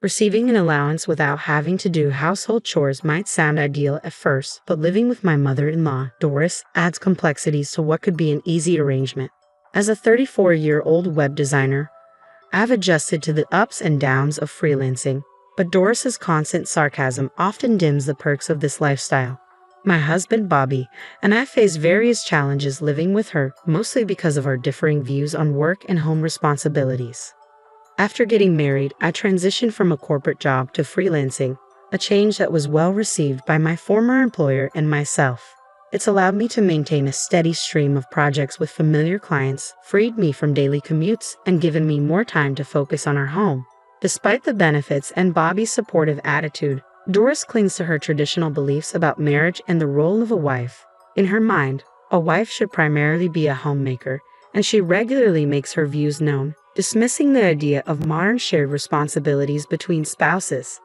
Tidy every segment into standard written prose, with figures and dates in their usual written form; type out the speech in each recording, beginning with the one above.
Receiving an allowance without having to do household chores might sound ideal at first, but living with my mother-in-law, Doris, adds complexities to what could be an easy arrangement. As a 34-year-old web designer, I've adjusted to the ups and downs of freelancing, but Doris's constant sarcasm often dims the perks of this lifestyle. My husband, Bobby, and I face various challenges living with her, mostly because of our differing views on work and home responsibilities. After getting married, I transitioned from a corporate job to freelancing, a change that was well received by my former employer and myself. It's allowed me to maintain a steady stream of projects with familiar clients, freed me from daily commutes, and given me more time to focus on our home. Despite the benefits and Bobby's supportive attitude, Doris clings to her traditional beliefs about marriage and the role of a wife. In her mind, a wife should primarily be a homemaker, and she regularly makes her views known, dismissing the idea of modern shared responsibilities between spouses.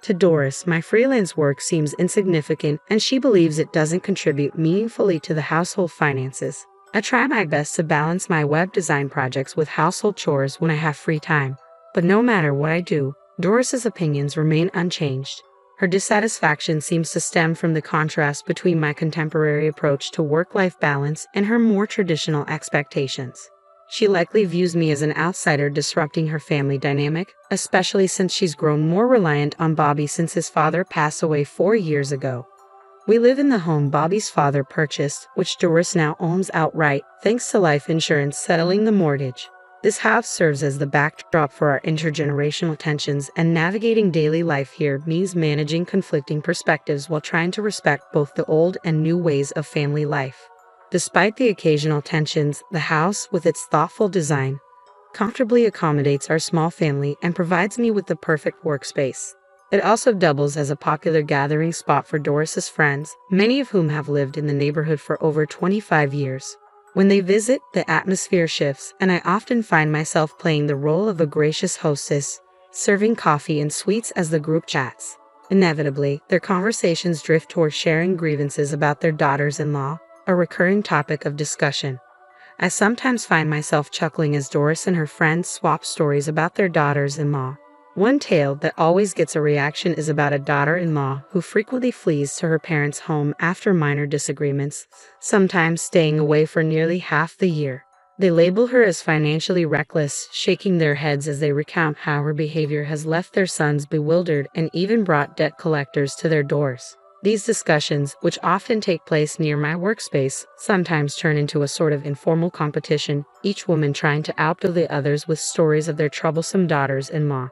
To Doris, my freelance work seems insignificant, and she believes it doesn't contribute meaningfully to the household finances. I try my best to balance my web design projects with household chores when I have free time. But no matter what I do, Doris's opinions remain unchanged. Her dissatisfaction seems to stem from the contrast between my contemporary approach to work-life balance and her more traditional expectations. She likely views me as an outsider disrupting her family dynamic, especially since she's grown more reliant on Bobby since his father passed away 4 years ago. We live in the home Bobby's father purchased, which Doris now owns outright, thanks to life insurance settling the mortgage. This house serves as the backdrop for our intergenerational tensions, and navigating daily life here means managing conflicting perspectives while trying to respect both the old and new ways of family life. Despite the occasional tensions, the house, with its thoughtful design, comfortably accommodates our small family and provides me with the perfect workspace. It also doubles as a popular gathering spot for Doris's friends, many of whom have lived in the neighborhood for over 25 years. When they visit, the atmosphere shifts, and I often find myself playing the role of a gracious hostess, serving coffee and sweets as the group chats. Inevitably, their conversations drift toward sharing grievances about their daughters-in-law, a recurring topic of discussion. I sometimes find myself chuckling as Doris and her friends swap stories about their daughters-in-law. One tale that always gets a reaction is about a daughter-in-law who frequently flees to her parents' home after minor disagreements, sometimes staying away for nearly half the year. They label her as financially reckless, shaking their heads as they recount how her behavior has left their sons bewildered and even brought debt collectors to their doors. These discussions, which often take place near my workspace, sometimes turn into a sort of informal competition, each woman trying to outdo the others with stories of their troublesome daughters-in-law.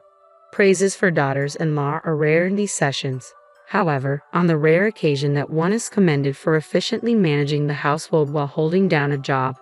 Praises for daughters-in-law are rare in these sessions. However, on the rare occasion that one is commended for efficiently managing the household while holding down a job,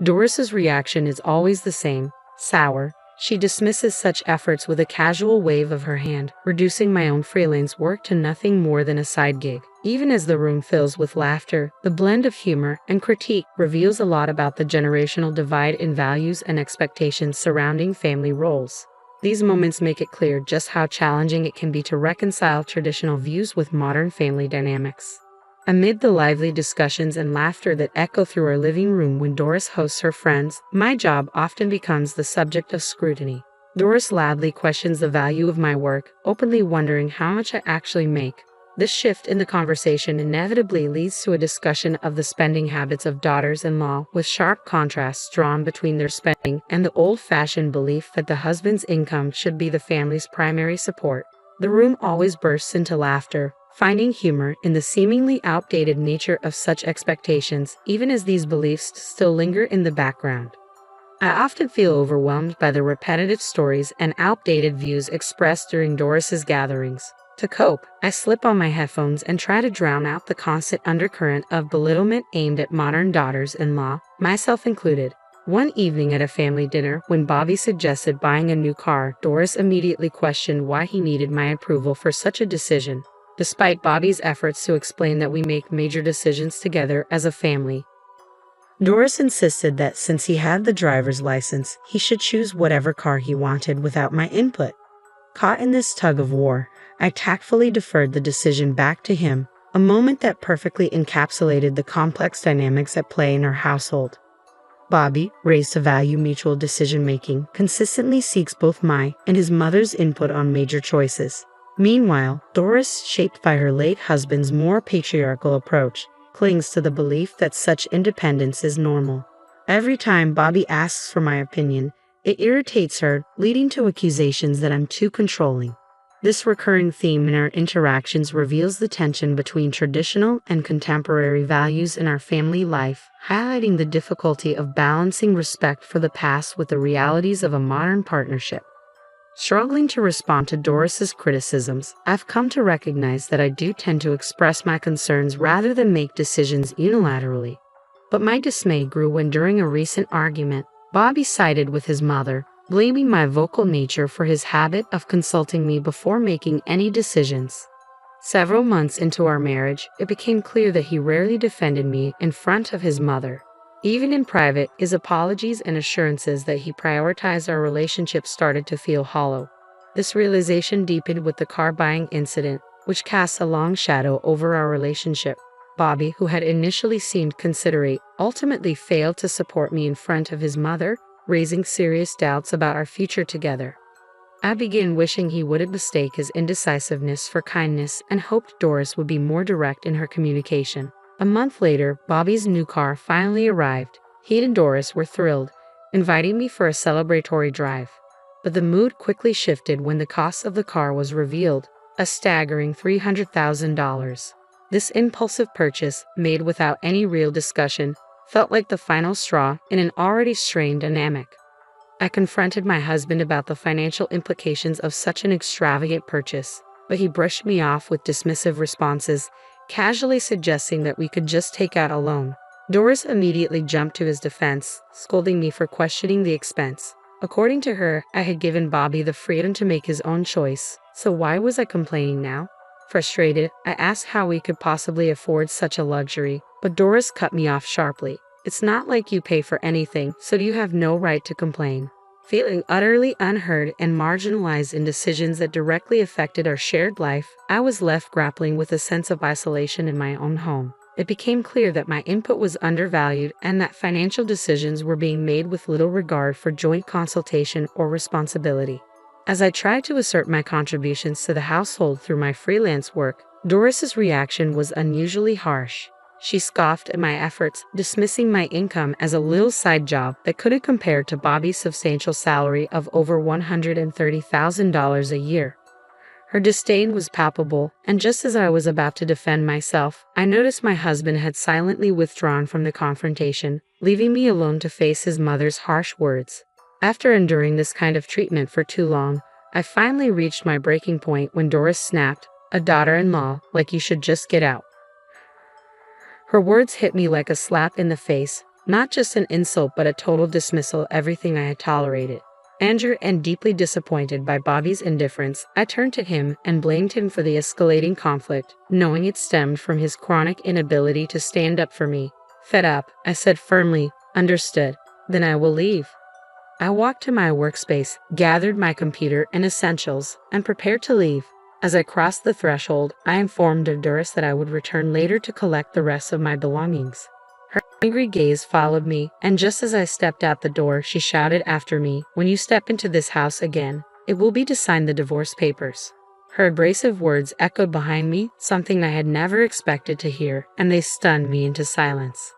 Doris's reaction is always the same: sour. She dismisses such efforts with a casual wave of her hand, reducing my own freelance work to nothing more than a side gig. Even as the room fills with laughter, the blend of humor and critique reveals a lot about the generational divide in values and expectations surrounding family roles. These moments make it clear just how challenging it can be to reconcile traditional views with modern family dynamics. Amid the lively discussions and laughter that echo through our living room when Doris hosts her friends, my job often becomes the subject of scrutiny. Doris loudly questions the value of my work, openly wondering how much I actually make. This shift in the conversation inevitably leads to a discussion of the spending habits of daughters-in-law, with sharp contrasts drawn between their spending and the old-fashioned belief that the husband's income should be the family's primary support. The room always bursts into laughter, finding humor in the seemingly outdated nature of such expectations, even as these beliefs still linger in the background. I often feel overwhelmed by the repetitive stories and outdated views expressed during Doris's gatherings. To cope, I slip on my headphones and try to drown out the constant undercurrent of belittlement aimed at modern daughters-in-law, myself included. One evening at a family dinner, when Bobby suggested buying a new car, Doris immediately questioned why he needed my approval for such a decision. Despite Bobby's efforts to explain that we make major decisions together as a family, Doris insisted that since he had the driver's license, he should choose whatever car he wanted without my input. Caught in this tug of war, I tactfully deferred the decision back to him, a moment that perfectly encapsulated the complex dynamics at play in our household. Bobby, raised to value mutual decision-making, consistently seeks both my and his mother's input on major choices. Meanwhile, Doris, shaped by her late husband's more patriarchal approach, clings to the belief that such independence is normal. Every time Bobby asks for my opinion, it irritates her, leading to accusations that I'm too controlling. This recurring theme in our interactions reveals the tension between traditional and contemporary values in our family life, highlighting the difficulty of balancing respect for the past with the realities of a modern partnership. Struggling to respond to Doris's criticisms, I've come to recognize that I do tend to express my concerns rather than make decisions unilaterally. But my dismay grew when, during a recent argument, Bobby sided with his mother, blaming my vocal nature for his habit of consulting me before making any decisions. Several months into our marriage, it became clear that he rarely defended me in front of his mother. Even in private, his apologies and assurances that he prioritized our relationship started to feel hollow. This realization deepened with the car buying incident, which cast a long shadow over our relationship. Bobby, who had initially seemed considerate, ultimately failed to support me in front of his mother, raising serious doubts about our future together. I began wishing he wouldn't mistake his indecisiveness for kindness and hoped Doris would be more direct in her communication. A month later, Bobby's new car finally arrived. He and Doris were thrilled, inviting me for a celebratory drive. But the mood quickly shifted when the cost of the car was revealed, a staggering $300,000. This impulsive purchase, made without any real discussion, felt like the final straw in an already strained dynamic. I confronted my husband about the financial implications of such an extravagant purchase, but he brushed me off with dismissive responses, casually suggesting that we could just take out a loan. Doris immediately jumped to his defense, scolding me for questioning the expense. According to her, I had given Bobby the freedom to make his own choice, so why was I complaining now? Frustrated, I asked how we could possibly afford such a luxury, but Doris cut me off sharply. It's not like you pay for anything, so you have no right to complain. Feeling utterly unheard and marginalized in decisions that directly affected our shared life, I was left grappling with a sense of isolation in my own home. It became clear that my input was undervalued and that financial decisions were being made with little regard for joint consultation or responsibility. As I tried to assert my contributions to the household through my freelance work, Doris's reaction was unusually harsh. She scoffed at my efforts, dismissing my income as a little side job that couldn't compare to Bobby's substantial salary of over $130,000 a year. Her disdain was palpable, and just as I was about to defend myself, I noticed my husband had silently withdrawn from the confrontation, leaving me alone to face his mother's harsh words. After enduring this kind of treatment for too long, I finally reached my breaking point when Doris snapped, "A daughter-in-law, like you should just get out." Her words hit me like a slap in the face, not just an insult but a total dismissal of everything I had tolerated. Angered and deeply disappointed by Bobby's indifference, I turned to him and blamed him for the escalating conflict, knowing it stemmed from his chronic inability to stand up for me. Fed up, I said firmly, "Understood. Then I will leave." I walked to my workspace, gathered my computer and essentials, and prepared to leave. As I crossed the threshold, I informed Doris that I would return later to collect the rest of my belongings. Her angry gaze followed me, and just as I stepped out the door, she shouted after me, "When you step into this house again, it will be to sign the divorce papers." Her abrasive words echoed behind me, something I had never expected to hear, and they stunned me into silence.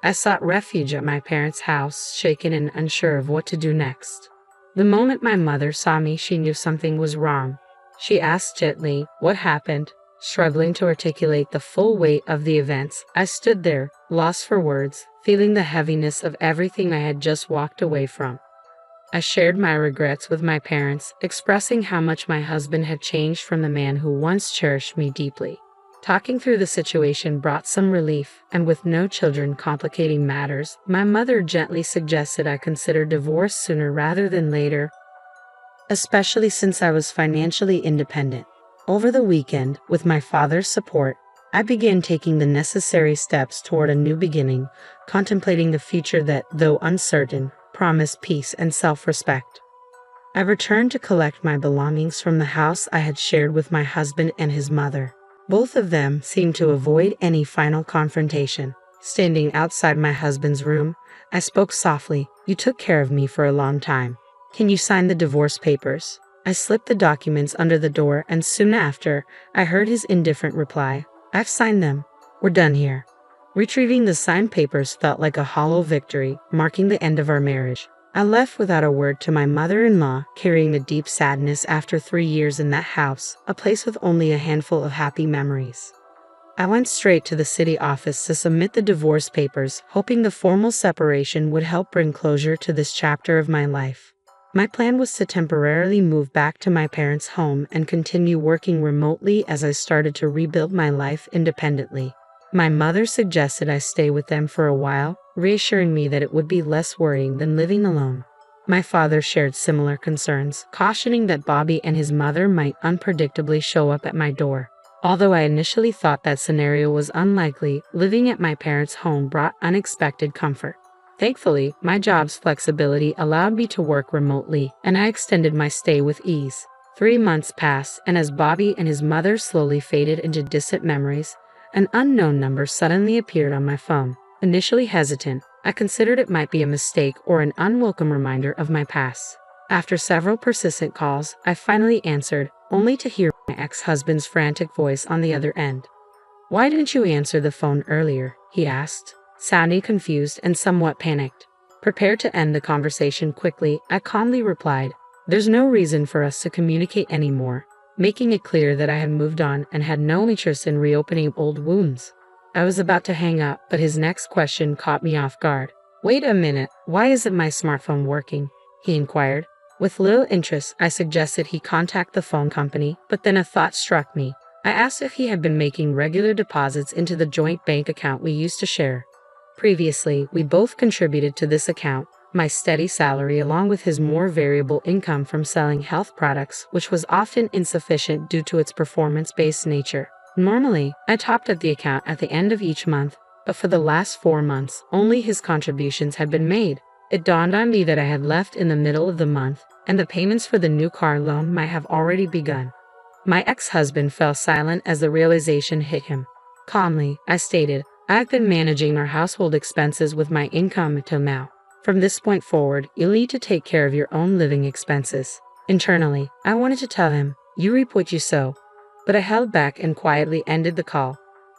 I sought refuge at my parents' house, shaken and unsure of what to do next. The moment my mother saw me, she knew something was wrong. She asked gently, "What happened?" Struggling to articulate the full weight of the events, I stood there, lost for words, feeling the heaviness of everything I had just walked away from. I shared my regrets with my parents, expressing how much my husband had changed from the man who once cherished me deeply. Talking through the situation brought some relief, and with no children complicating matters, my mother gently suggested I consider divorce sooner rather than later, especially since I was financially independent. Over the weekend, with my father's support, I began taking the necessary steps toward a new beginning, contemplating the future that, though uncertain, promised peace and self-respect. I returned to collect my belongings from the house I had shared with my husband and his mother. Both of them seemed to avoid any final confrontation. Standing outside my husband's room, I spoke softly. You took care of me for a long time. Can you sign the divorce papers? I slipped the documents under the door, and soon after, I heard his indifferent reply. I've signed them. We're done here. Retrieving the signed papers felt like a hollow victory, marking the end of our marriage. I left without a word to my mother-in-law, carrying a deep sadness after 3 years in that house, a place with only a handful of happy memories. I went straight to the city office to submit the divorce papers, hoping the formal separation would help bring closure to this chapter of my life. My plan was to temporarily move back to my parents' home and continue working remotely as I started to rebuild my life independently. My mother suggested I stay with them for a while, reassuring me that it would be less worrying than living alone. My father shared similar concerns, cautioning that Bobby and his mother might unpredictably show up at my door. Although I initially thought that scenario was unlikely, living at my parents' home brought unexpected comfort. Thankfully, my job's flexibility allowed me to work remotely, and I extended my stay with ease. 3 months passed, and as Bobby and his mother slowly faded into distant memories, an unknown number suddenly appeared on my phone. Initially hesitant, I considered it might be a mistake or an unwelcome reminder of my past. After several persistent calls, I finally answered, only to hear my ex-husband's frantic voice on the other end. "Why didn't you answer the phone earlier?" he asked, sounding confused and somewhat panicked. Prepared to end the conversation quickly, I calmly replied, "There's no reason for us to communicate anymore," making it clear that I had moved on and had no interest in reopening old wounds. I was about to hang up, but his next question caught me off guard. "Wait a minute, why isn't my smartphone working?" he inquired. With little interest, I suggested he contact the phone company, but then a thought struck me. I asked if he had been making regular deposits into the joint bank account we used to share. Previously, we both contributed to this account, my steady salary along with his more variable income from selling health products, which was often insufficient due to its performance-based nature. Normally, I topped up the account at the end of each month, but for the last 4 months, only his contributions had been made. It dawned on me that I had left in the middle of the month, and the payments for the new car loan might have already begun. My ex-husband fell silent as the realization hit him. Calmly, I stated, "I've been managing our household expenses with my income until now. From this point forward, you'll need to take care of your own living expenses." Internally, I wanted to tell him, "You reap what you sow," but I held back and quietly ended the call.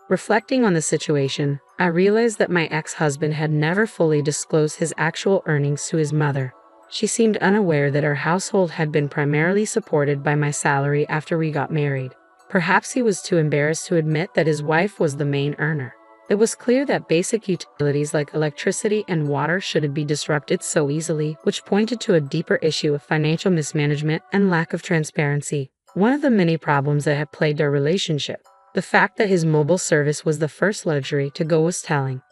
Reflecting on the situation, I realized that my ex-husband had never fully disclosed his actual earnings to his mother. She seemed unaware that our household had been primarily supported by my salary after we got married. Perhaps he was too embarrassed to admit that his wife was the main earner. It was clear that basic utilities like electricity and water shouldn't be disrupted so easily, which pointed to a deeper issue of financial mismanagement and lack of transparency. One of the many problems that had plagued our relationship. The fact that his mobile service was the first luxury to go was telling.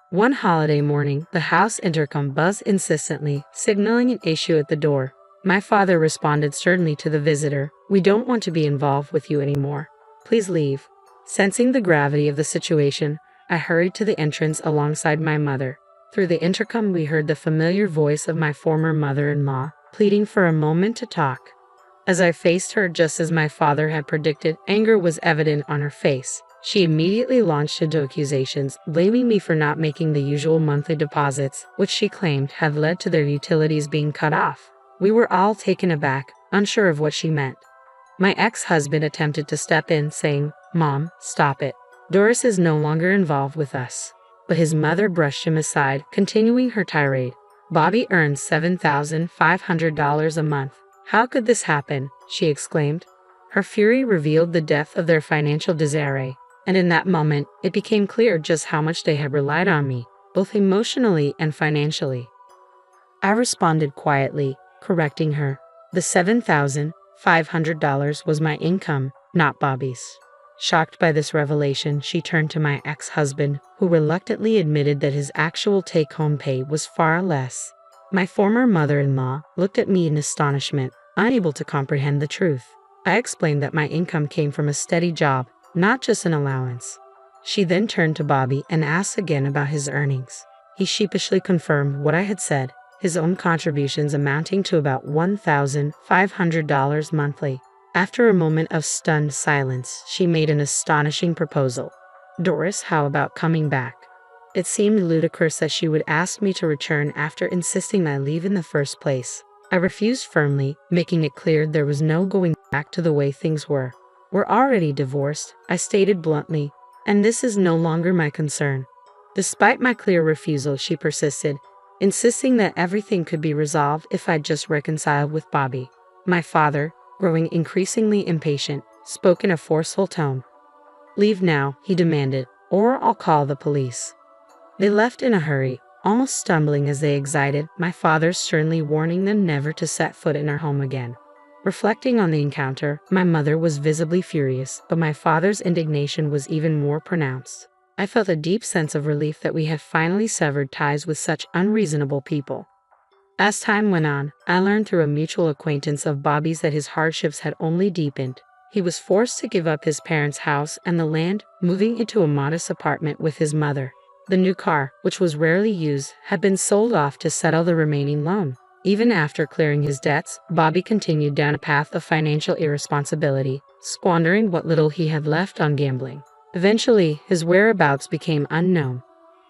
One holiday morning, the house intercom buzzed insistently, signaling an issue at the door. My father responded sternly to the visitor, "We don't want to be involved with you anymore. Please leave." Sensing the gravity of the situation, I hurried to the entrance alongside my mother. Through the intercom, we heard the familiar voice of my former mother-in-law, pleading for a moment to talk. As I faced her just as my father had predicted, anger was evident on her face. She immediately launched into accusations, blaming me for not making the usual monthly deposits, which she claimed had led to their utilities being cut off. We were all taken aback, unsure of what she meant. My ex-husband attempted to step in, saying, "Mom, stop it. Doris is no longer involved with us." But his mother brushed him aside, continuing her tirade. "Bobby earns $7,500 a month. How could this happen?" she exclaimed. Her fury revealed the depth of their financial disarray. And in that moment, it became clear just how much they had relied on me, both emotionally and financially. I responded quietly, correcting her. The $7,500 was my income, not Bobby's. Shocked by this revelation, she turned to my ex-husband, who reluctantly admitted that his actual take-home pay was far less. My former mother-in-law looked at me in astonishment, unable to comprehend the truth. I explained that my income came from a steady job, not just an allowance. She then turned to Bobby and asked again about his earnings. He sheepishly confirmed what I had said, his own contributions amounting to about $1,500 monthly. After a moment of stunned silence, she made an astonishing proposal. "Doris, how about coming back? It seemed ludicrous that she would ask me to return after insisting I leave in the first place. I refused firmly, making it clear there was no going back to the way things were. We're already divorced, I stated bluntly, and this is no longer my concern. Despite my clear refusal, she persisted, insisting that everything could be resolved if I'd just reconciled with Bobby. My father, growing increasingly impatient, spoke in a forceful tone. "Leave now," he demanded, "or I'll call the police." They left in a hurry, almost stumbling as they exited, my father sternly warning them never to set foot in our home again. Reflecting on the encounter, my mother was visibly furious, but my father's indignation was even more pronounced. I felt a deep sense of relief that we had finally severed ties with such unreasonable people. As time went on, I learned through a mutual acquaintance of Bobby's that his hardships had only deepened. He was forced to give up his parents' house and the land, moving into a modest apartment with his mother. The new car, which was rarely used, had been sold off to settle the remaining loan. Even after clearing his debts, Bobby continued down a path of financial irresponsibility, squandering what little he had left on gambling. Eventually, his whereabouts became unknown.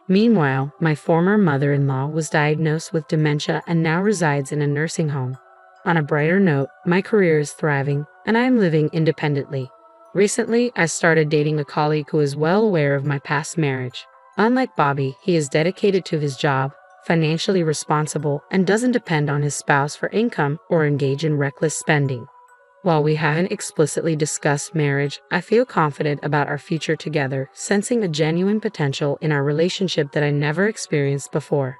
Meanwhile, my former mother-in-law was diagnosed with dementia and now resides in a nursing home. On a brighter note, my career is thriving, and I am living independently. Recently, I started dating a colleague who is well aware of my past marriage. Unlike Bobby, he is dedicated to his job, financially responsible, and doesn't depend on his spouse for income or engage in reckless spending. While we haven't explicitly discussed marriage, I feel confident about our future together, sensing a genuine potential in our relationship that I never experienced before.